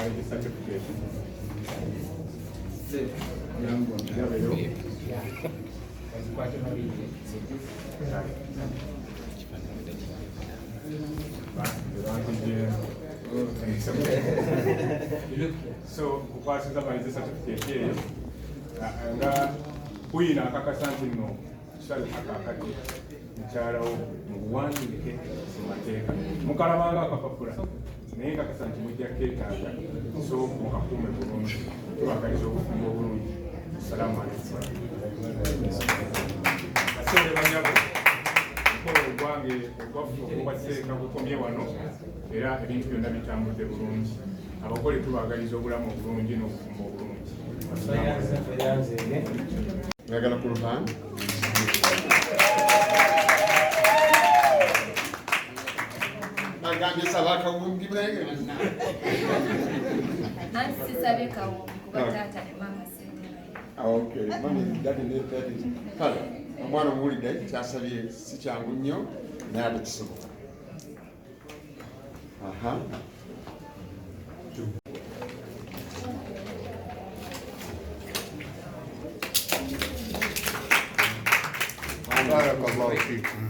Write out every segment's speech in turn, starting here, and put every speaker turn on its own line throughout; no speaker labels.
marriage certificate. So, what is the marriage certificate here? Nga kuyina akakasa nti nno kisale akakati mukyala wo muwandiike mu mateeka mukalabanga akapapula naye kakasa nti mujja keetaaga so mukakuume bulungi tubagaliza obufumbo obulungi. Salaamu alaikum. Kaseere banyabo mukolo ogwange ogwaffe ogubaddeeka gukomye wano era ebintu byonna bitambudde bulungi. Abagole tubagaliza obulamu obulungi n'obufumbo obulungi.
Oyagala ku luhanga agambye saba akawungi bulenge
nansi sisabe kawungi kuba taata ne mama
okay, mami dadi ne dadi kale omwana omuwulidde kyasabye si kyangu nnyo naye ate kisoboka. Barakallahu fikum.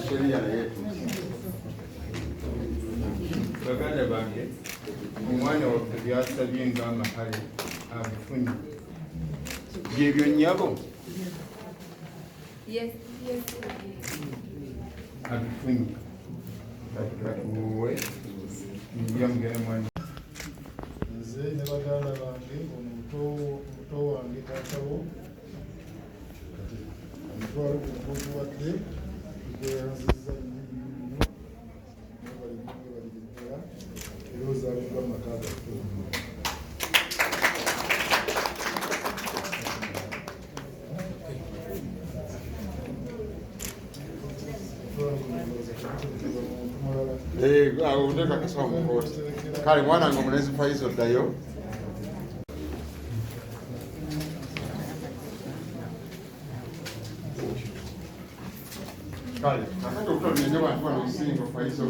Sheria yetu
Baganda bange omwana waffe byasabye ng'amahale abifunye byebyo nnyabo abifunye katuwe njya mugenda mwana
nze ne baganda bange omuto wange taatawo omutwalo guguwadde gweyanziza nnyo baliddala era ozaaliddwa mu maka gaffe.
Uteka kasawa mukoti kale mwana wange omunezi Faizo ddayo. Kale kakati okutonenye bantu bano omusingo Faizo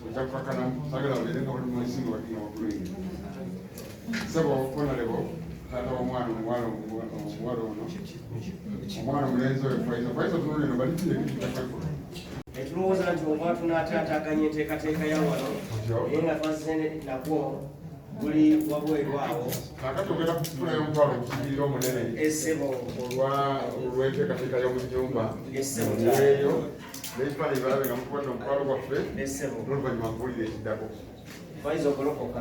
ojja kukakana sagala babeere nga bali mu musingo bakina wakulwingi sebo honorable taata w'omwana omuwala ono omwana omulenzi oyo Faizo tunulira no balitire ekitutakakula
tulowooza nti oba tunaataataganya enteekateeka ya wano naye nga twazze nakwo guli wabweru awo
kakati ogenda kufunayo omutwalo okukigirira omunene
essebo
olw'enteekateeka y'omunyumba muweeyo n'ekifaananyi balabe nga mukuwadde omutwalo gwaffe n'oluvannyuma nkuwulira ekiddako
Faizo okolokoka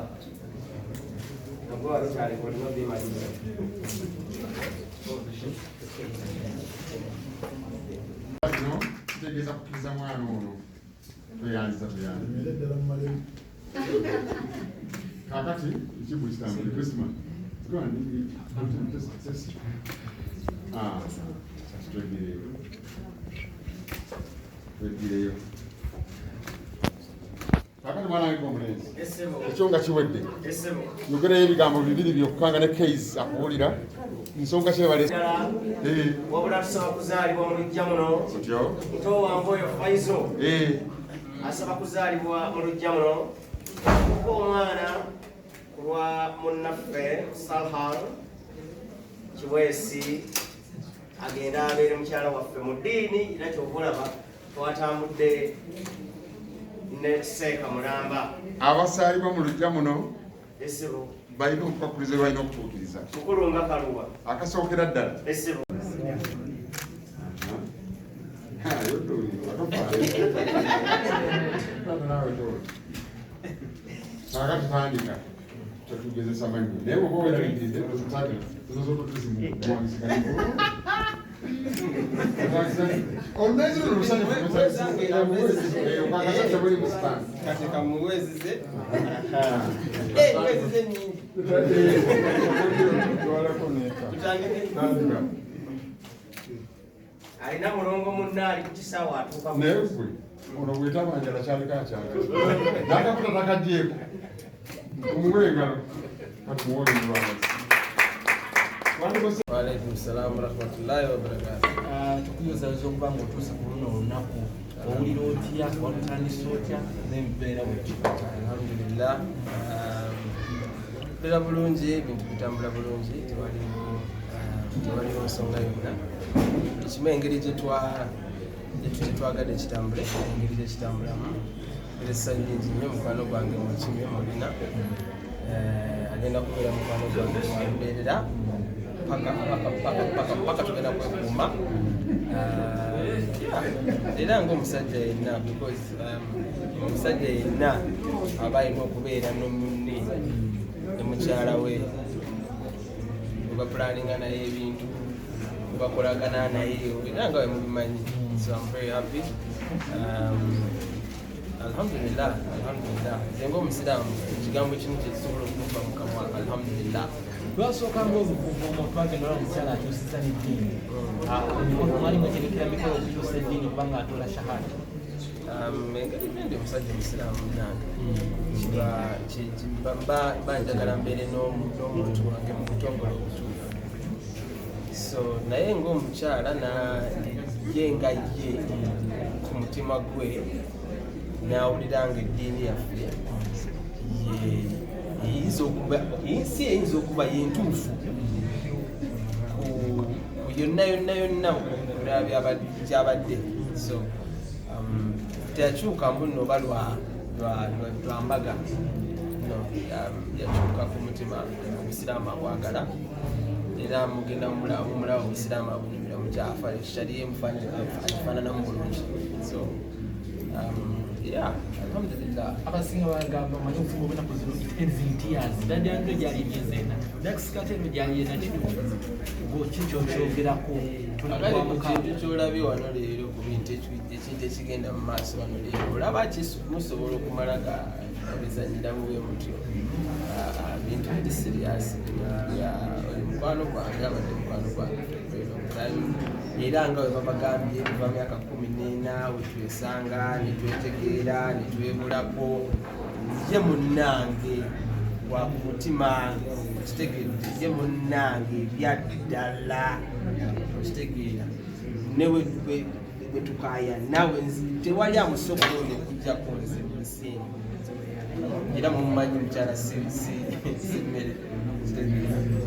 nagwe wali kyaleka olina obimaliza
no kitegeeza kukkiriza mwana ono tweyanziza
emere ddala mu malemu
kakati ekibwisitamu krisma twegireyo kakati mwana wange omulenzi ekyo nga kiwedde yogereyo ebigambo bibiri byokka nga ne case akuwulira nsonga kyebale
wabula tusaba kuzaalibwa mu lujja muno muto wange oyo Faizo asaba kuzaalibwa mu lujja muno kuko omwana kulwa munnaffe Salhan Kiweesi agenda abeere mukyala waffe mu ddiini era kyova olaba twatambudde ne Seeka Mulamba
abasaalibwa mu lujja muno
essebo
balina okupakuliza balina okutuukiriza
mukulu nga kaluwa
akasookera ddala
essebo
kakati tandika tetugezesa manyi naye oba weraliiridde olumeziro buli musitani
kati kamuwezize
alina mulongo munna ali ku kisaawa atuuka
naye gwe ono bwetabanjala kyaliko akyagala nakakuta takajjeeko omuwe engalo kati muwole mulwamazi
Waalaikum salaam warahmatullahi wabarakatuh.
Tukuyoza okuba ng'otuuse ku luno olunaku owulira otya watandise otya n'embeera bwetyo?
Alhamdulillah, mbeera bulungi, ebintu bitambula bulungi, tewaliwo nsonga yonna. Ekimu engeri gye twagadde kitambule, engeri gye kitambulamu era essanyu lingi nnyo. Mukwano gwange mukimye mulina agenda kubeera mukwano gwange wambeerera paka tugenda kwekuuma era ng'omusajja yenna, because omusajja yenna aba alina okubeera n'omunne ne mukyala we, webapulaninga naye ebintu, webakolagana naye era nga we mubimanyi. So I'm very happy. Alhamdulillah, nze ng'omusiraamu ekigambo kimu kyekisobola okuva mu kamwa alhamdulillah.
Lwasookanga omuntu agenda ola omukyala akyusiza n'eddiini, mwali mwetegekera mikolo okukyusa eddiini okuba nga atoola shahada?
Engeri gyendi omusajja omusiraamu nange banjagala mbeere n'omuntu wange mu butongole obutuufu. So naye ng'omukyala ye nga ye ku mutima gwe n'awulira nga eddiini yaffe si eyinza okuba yentuufu ku yonna gyabadde. So teyakyuka mbuno oba lwa mbaga, yakyuka ku mutima obusiraamu abwagala era mugenda mumulaba obusiraamu abunyumira mukyafa ekitaliye agifaananamu bulungi. So yeah, alhamdulillah.
Abasinga bagamba omanyi okufuna olunaku zino it ends in tears. Dadyanjo gyali emyezi ena, nakisikatero gyali ena ki kyokyogerako?
Kintu kyolabye wano leero ku bintu ekintu ekigenda mu maaso wano leero olaba musobola okumala abizanyiramu bwe mutyo bintu biri serious. Oli mukwano gwange abadde mukwano gwange era nga we babagambye kuva myaka 14 wetwesanga netwetegeera netwebulako ye munnange wa ku mutima okitegeera ye munnange ebyaddala okitegeera newe bwetukaya nawe tewali amusobola oyo okujjako nze munsieni era mumumanyi mukyala si mmere,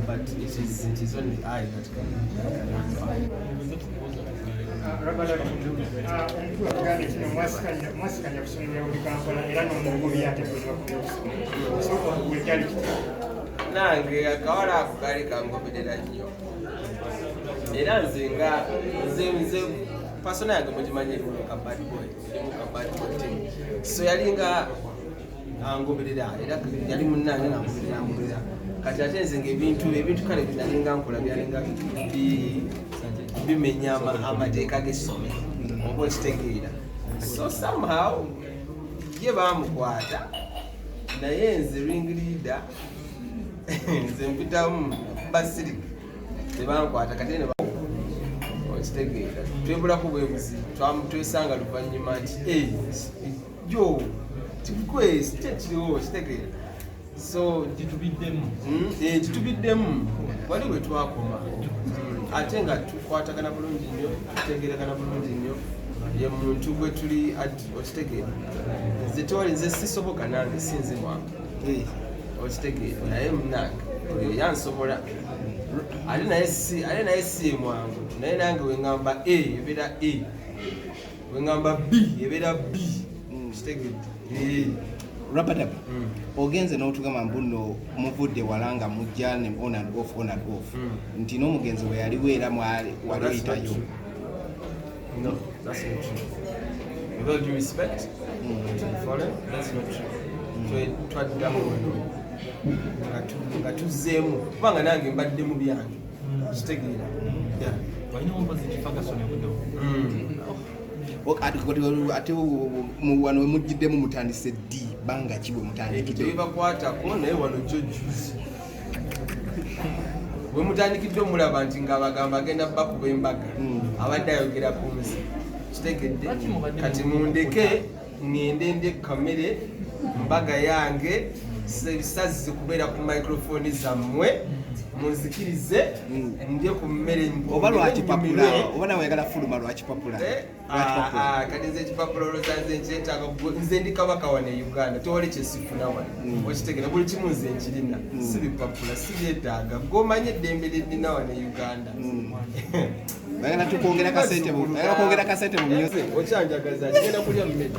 but it is only I that can.
Rabadaba, omukulu kino mwasikanya kusomera buli Kampala era n'omugobi ate kuliwa sooka gwe kyali kiti
nange akawala ako kaali kangoberera nnyo era nze pasona yange mugimanyi erimuka bad boy team, so yalinga angoberera era yali munnange nangoberera kati ate nze ngaebintu kale binalinga nkola byalinga bimenya amateeka g'essomero oba okitegeera. So somehow ye bamukwata naye nze ring leader nze mpitamu basirika tebankwata kati okitegeera twebulako bwebuzi twesanga luvannyuma nti jo kiriwo okitegeera. So titubiddemu wali bwe twakoma ate nga tukwatagana bulungi nnyo tutegeeragana bulungi nnyo ye muntu gwe tuli okitegeera. Nze sisoboka nange sinzi mwange okitegeera naye munange oyo yansobola ate naye si mwangu naye nange weŋŋamba A ebeera A, weŋŋamba B ebeera B okitegeera.
Rabadaba, ogenze n'otugamba mbuno muvudde wala nga mujja ne on and off. Nti n'omugenzi we yaliwo era wali oyitayo.
No, that's not true. With all due respect to the foreign, that's not true. Twaddamu nga tuzzeemu kubanga nange mbadde mu byange kitegeera.
Walina omukozi Ferguson ebuddewo.
Ate wano we mujjiddemu mutandise ddi banga ki bwe mutandikidde?
Tebibakwatako naye wano jjo juzi we mutandikidde omulaba nti ng'abagamba agenda bakuba embaga abadde ayogera ku nsi kitegedde. Kati mundeke ŋŋende ndi kamere mbaga yange sazize kubeera ku microphone zammwe munzikirize ndye ku mmere
oba lwakipapula oba nawe oyagala fuluma lwakipapula
kati nze ekipapula olwosanze nkyetaaga nze ndi kabaka wane e Uganda tewali kyesifuna wano okitegera buli kimu nze nkirina si bipapula si byetaaga gwomanyi eddembe lyennina wane e Uganda
bayagala tukwongera kasente mu myose
okyanjagaza kigenda kulya mmere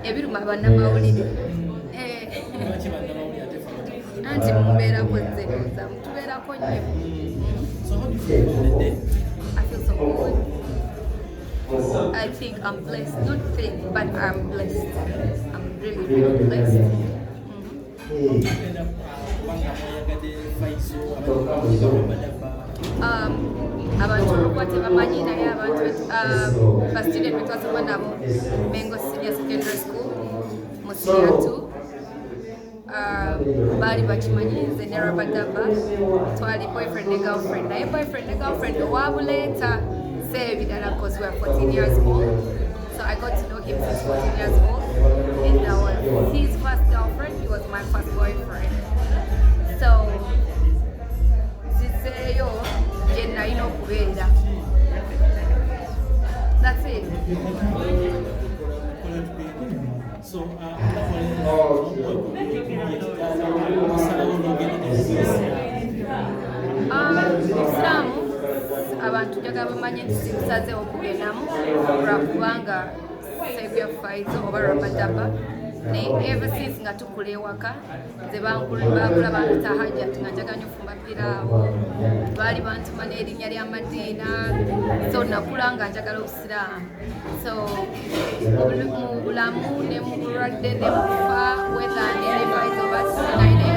ebiruma bannamawulire anti mumubeerako nzebuuza mutubeerako nnyo. I feel so good. I think I'm blessed. Not think, but I'm blessed. I'm really, really blessed. Abantu bakwate bamanyi naye abantu bastudent betwasoma nabo Mengo Senior Secondary School mu Senior 2 baali bakimanyi nze ne Rabadaba twali boyfriend ne girlfriend naye boyfriend ne girlfriend owabuleeta sebirala because we are 14 years old, so I got to know him since 14 years old, and I was his first girlfriend, he was my first boyfriend. So zizeeyo gye nalina okubeera. That's it.
So,
Islam abantu njagala bamanye nti sibusazeewo okugendamu lwakubanga Savior Faizo oba Rabadaba ne ever since nga tukula ewaka nze bankula bantu tahajjat nga njagala nnyo ofumba piraawo baali bantuma n'erinnya lya Madiina so nakula nga njagala obusiraamu so mu bulamu ne mu bulwadde ne mu kufa whether ne Faizo oba sinalina